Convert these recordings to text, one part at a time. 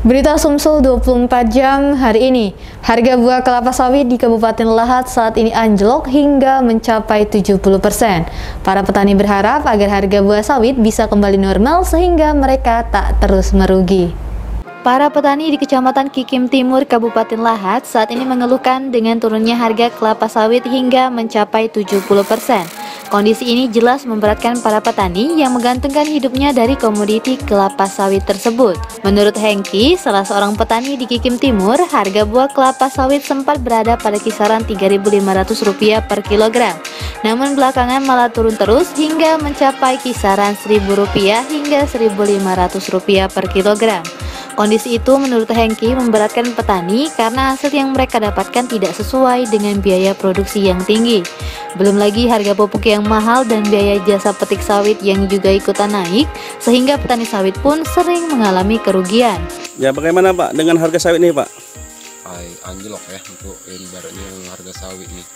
Berita Sumsel 24 jam hari ini. Harga buah kelapa sawit di Kabupaten Lahat saat ini anjlok hingga mencapai 70%. Para petani berharap agar harga buah sawit bisa kembali normal sehingga mereka tak terus merugi. Para petani di Kecamatan Kikim Timur, Kabupaten Lahat saat ini mengeluhkan dengan turunnya harga kelapa sawit hingga mencapai 70%. Kondisi ini jelas memberatkan para petani yang menggantungkan hidupnya dari komoditi kelapa sawit tersebut. Menurut Hengki, salah seorang petani di Kikim Timur, harga buah kelapa sawit sempat berada pada kisaran Rp3.500 per kilogram. Namun belakangan malah turun terus hingga mencapai kisaran Rp1.000 hingga Rp1.500 per kilogram. Kondisi itu menurut Hengki memberatkan petani karena hasil yang mereka dapatkan tidak sesuai dengan biaya produksi yang tinggi. Belum lagi harga pupuk yang mahal dan biaya jasa petik sawit yang juga ikutan naik, sehingga petani sawit pun sering mengalami kerugian. Ya, bagaimana Pak dengan harga sawit ini Pak? Anjlok ya untuk ibaratnya harga sawit nih.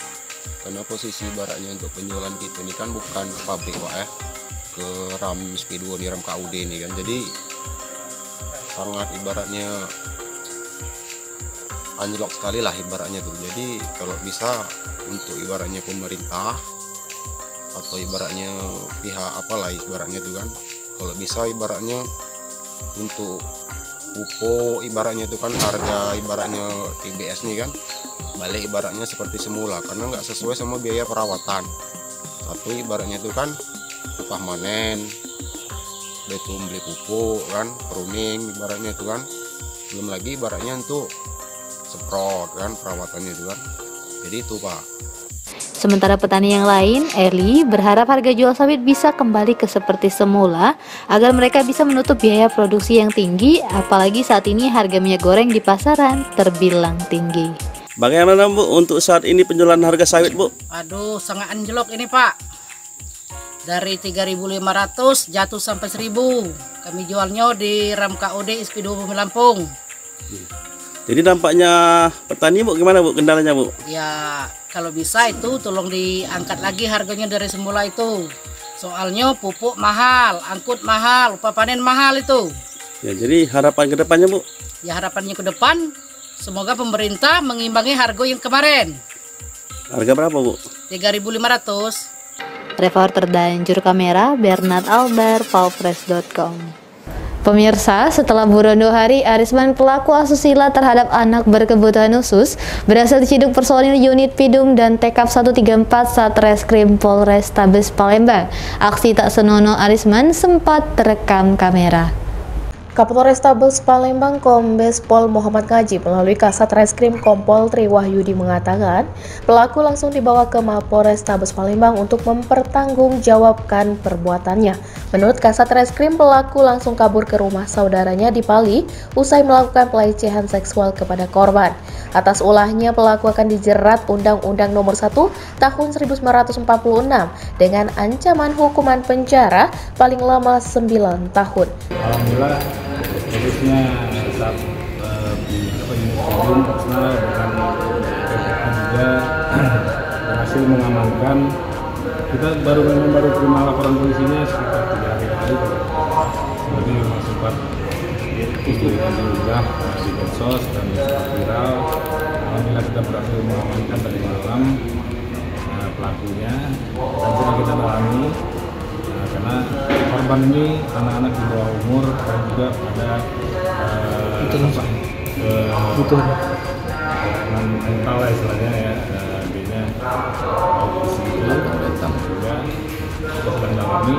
Karena posisi ibaratnya untuk penjualan kita ini kan bukan ke pabrik Pak ya, ke RAM SP2 di RAM KUD ini kan. Jadi sangat ibaratnya anjlok sekali lah ibaratnya tuh. Jadi kalau bisa untuk ibaratnya pemerintah atau ibaratnya pihak apalah ibaratnya tuh kan, kalau bisa ibaratnya untuk pupuk ibaratnya itu kan harga ibaratnya TBS nih kan balik ibaratnya seperti semula, karena nggak sesuai sama biaya perawatan. Satu ibaratnya itu kan upah manen, itu beli pupuk kan, pruning ibaratnya itu kan, belum lagi ibaratnya untuk semprot kan perawatannya itu kan. Jadi itu Pak. Sementara petani yang lain, Eli, berharap harga jual sawit bisa kembali ke seperti semula agar mereka bisa menutup biaya produksi yang tinggi, apalagi saat ini harga minyak goreng di pasaran terbilang tinggi. Bagaimana Bu untuk saat ini penjualan harga sawit Bu? Aduh, sangat anjlok ini Pak. Dari 3.500 jatuh sampai 1.000. Kami jualnya di RAM KUD SP2 Bumi Lampung. Jadi dampaknya petani Bu gimana Bu, kendalanya Bu? Ya, kalau bisa itu tolong diangkat lagi harganya dari semula itu. Soalnya pupuk mahal, angkut mahal, upah panen mahal itu. Ya, jadi harapan ke depannya Bu? Ya, harapannya ke depan semoga pemerintah mengimbangi harga yang kemarin. Harga berapa Bu? 3.500. Reporter dan juru kamera Bernard Albar, Palpres.com. Pemirsa, setelah burondo hari, Arisman pelaku asusila terhadap anak berkebutuhan khusus berhasil diciduk personil unit Pidum dan Tekap 134 Satreskrim Polrestabes Palembang. Aksi tak senonoh Arisman sempat terekam kamera. Kapolrestabes Palembang Kombes Pol Muhammad Ngaji melalui Kasat Reskrim Kompol Tri Wahyudi mengatakan pelaku langsung dibawa ke Mapolrestabes Palembang untuk mempertanggungjawabkan perbuatannya. Menurut Kasat Reskrim, pelaku langsung kabur ke rumah saudaranya di Pali usai melakukan pelecehan seksual kepada korban. Atas ulahnya, pelaku akan dijerat Undang-Undang Nomor 1 Tahun 1946 dengan ancaman hukuman penjara paling lama 9 tahun. Alhamdulillah, khususnya saat unit Pidum personal dengan PPA juga berhasil mengamankan. Kita baru terima laporan polisinya sekitar 3 hari lalu. Jadi memang sempat alhamdulillah di medsos dan sempat viral. Alhamdulillah kita berhasil mengamankan tadi malam pelakunya dan sedang kita dalami. Karena korban ini anak-anak di bawah umur dan juga ada mental lah istilahnya ya, adanya audisi itu juga kita sedang dalami.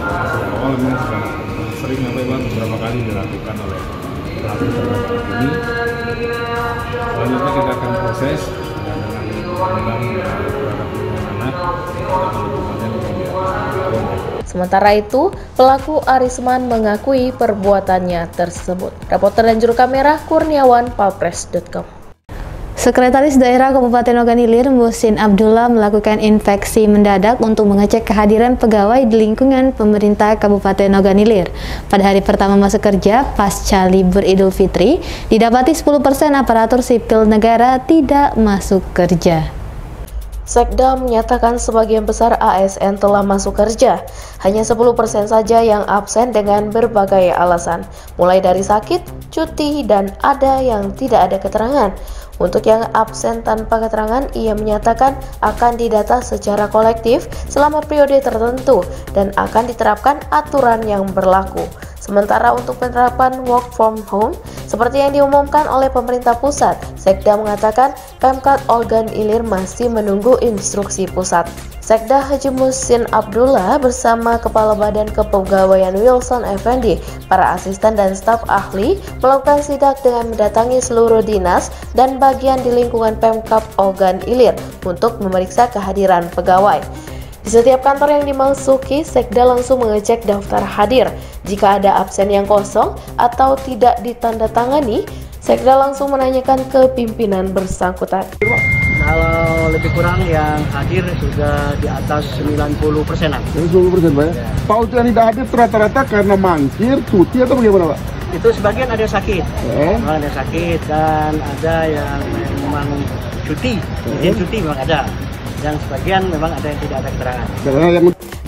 Hasil awal memang sudah sering beberapa kali dilakukan oleh pelaku terhadap ini. Selanjutnya kita akan proses dengan undang-undang terhadap perlindungan anak dan hukumannya lebih di atas 6 tahun. Sementara itu, pelaku Arisman mengakui perbuatannya tersebut. Reporter dan juru kamera Kurniawan, Palpres.com. Sekretaris Daerah Kabupaten Ogan Ilir, Muhsin Abdullah, melakukan inspeksi mendadak untuk mengecek kehadiran pegawai di lingkungan pemerintah Kabupaten Ogan Ilir. Pada hari pertama masuk kerja pasca libur Idul Fitri, didapati 10% aparatur sipil negara tidak masuk kerja. Sekda menyatakan sebagian besar ASN telah masuk kerja. Hanya 10% saja yang absen dengan berbagai alasan, mulai dari sakit, cuti, dan ada yang tidak ada keterangan. Untuk yang absen tanpa keterangan, ia menyatakan akan didata secara kolektif selama periode tertentu dan akan diterapkan aturan yang berlaku. Sementara untuk penerapan work from home, seperti yang diumumkan oleh pemerintah pusat, Sekda mengatakan Pemkab Ogan Ilir masih menunggu instruksi pusat. Sekda Haji Muhsin Abdullah bersama Kepala Badan Kepegawaian Wilson Effendi, para asisten dan staf ahli melakukan sidak dengan mendatangi seluruh dinas dan bagian di lingkungan Pemkab Ogan Ilir untuk memeriksa kehadiran pegawai. Di setiap kantor yang dimasuki, Sekda langsung mengecek daftar hadir. Jika ada absen yang kosong atau tidak ditandatangani, Sekda langsung menanyakan ke pimpinan bersangkutan. Kalau lebih kurang yang hadir sudah di atas 90%-an. 90%, Pak ya? Pak, untuk yang tidak hadir rata-rata karena mangkir, cuti atau bagaimana, Pak? Itu sebagian ada yang sakit, ada yang sakit dan ada yang memang cuti, izin cuti memang ada. Yang sebagian memang ada yang tidak ada keterangan.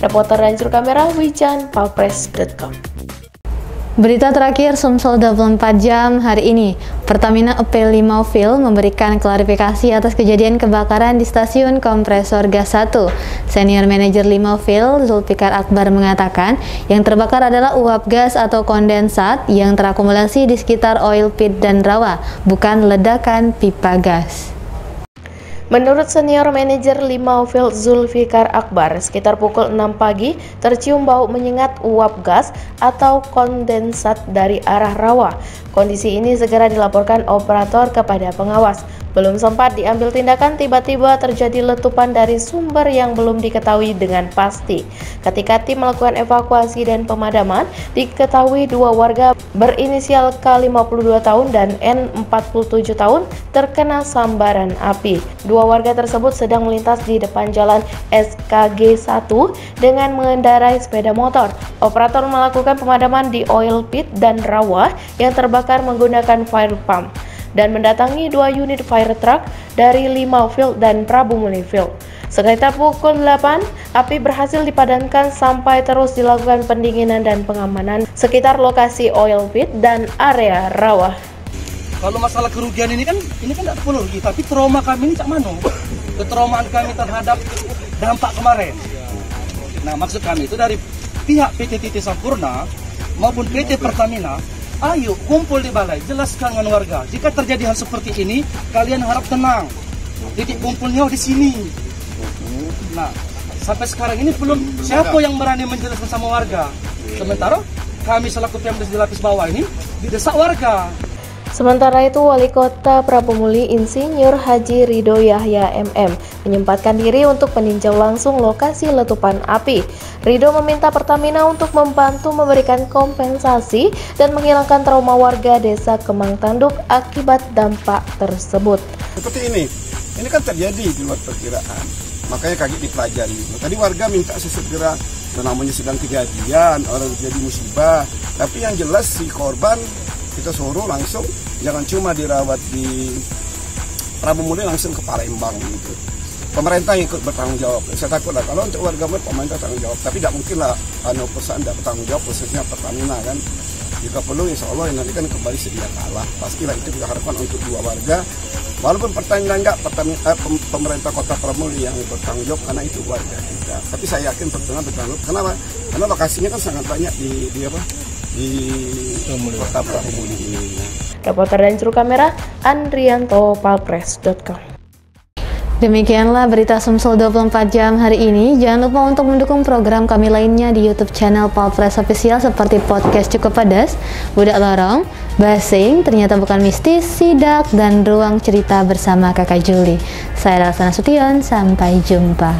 Reporter dan juru kamera Wijan, palpres.com. Berita terakhir Sumsel 24 jam hari ini, Pertamina EP Limauville memberikan klarifikasi atas kejadian kebakaran di stasiun kompresor gas 1. Senior Manager Limauville, Zulfikar Akbar mengatakan, yang terbakar adalah uap gas atau kondensat yang terakumulasi di sekitar oil pit dan rawa, bukan ledakan pipa gas. Menurut senior manajer Limauville Zulfikar Akbar, sekitar pukul 6 pagi tercium bau menyengat uap gas atau kondensat dari arah rawa. Kondisi ini segera dilaporkan operator kepada pengawas. Belum sempat diambil tindakan, tiba-tiba terjadi letupan dari sumber yang belum diketahui dengan pasti. Ketika tim melakukan evakuasi dan pemadaman, diketahui dua warga berinisial K52 tahun dan N47 tahun terkena sambaran api. Dua warga tersebut sedang melintas di depan jalan SKG 1 dengan mengendarai sepeda motor. Operator melakukan pemadaman di oil pit dan rawa yang terbakar menggunakan fire pump dan mendatangi 2 unit fire truck dari Limauville dan Prabu Muliville. Sekitar pukul 8, api berhasil dipadamkan sampai terus dilakukan pendinginan dan pengamanan sekitar lokasi oil pit dan area rawa. Kalau masalah kerugian ini kan tidak perlu rugi, tapi trauma kami ini cak mano. Ketraumaan kami terhadap dampak kemarin. Nah, maksud kami itu dari pihak PT Titi Sampurna maupun PT Pertamina, ayo kumpul di balai, jelaskan dengan warga. Jika terjadi hal seperti ini, kalian harap tenang. Titik kumpulnya di sini. Nah, sampai sekarang ini belum siapa yang berani menjelaskan sama warga. Sementara kami selaku Pemdes di lapis bawah ini didesak warga. Sementara itu, Wali Kota Prabu Muli Insinyur Haji Ridho Yahya MM menyempatkan diri untuk meninjau langsung lokasi letupan api. Ridho meminta Pertamina untuk membantu memberikan kompensasi dan menghilangkan trauma warga desa Kemang Tanduk akibat dampak tersebut. Seperti ini kan terjadi di luar perkiraan, makanya kaget dipelajari. Tadi warga minta sesegera, namanya sedang kejadian, orang terjadi musibah, tapi yang jelas si korban kita suruh langsung, jangan cuma dirawat di Prabu Muli, langsung ke Palembang gitu. Pemerintah ikut bertanggung jawab. Saya takut lah kalau untuk warga pemerintah tanggung jawab, tapi tidak mungkin lah perusahaan tidak bertanggung jawab, khususnya Pertamina kan. Jika perlu insya Allah nanti kan kembali sedia kalah. Pastilah itu kita harapkan untuk dua warga. Walaupun Pertamina enggak, pemerintah Kota Prabu Muli yang bertanggung jawab karena itu warga kita. Tapi saya yakin Pertamina bertanggung jawab. Kenapa? Karena lokasinya kan sangat banyak di Kota Prabu Muli ini. Reporter dan juru kamera Andrianto, palpres.com. Demikianlah berita Sumsel 24 jam hari ini. Jangan lupa untuk mendukung program kami lainnya di YouTube channel Palpres Official seperti podcast Cukup Pedas, Budak Lorong, Basing, Ternyata Bukan Mistis, Sidak, dan Ruang Cerita bersama Kakak Juli. Saya Laksana Sution, sampai jumpa.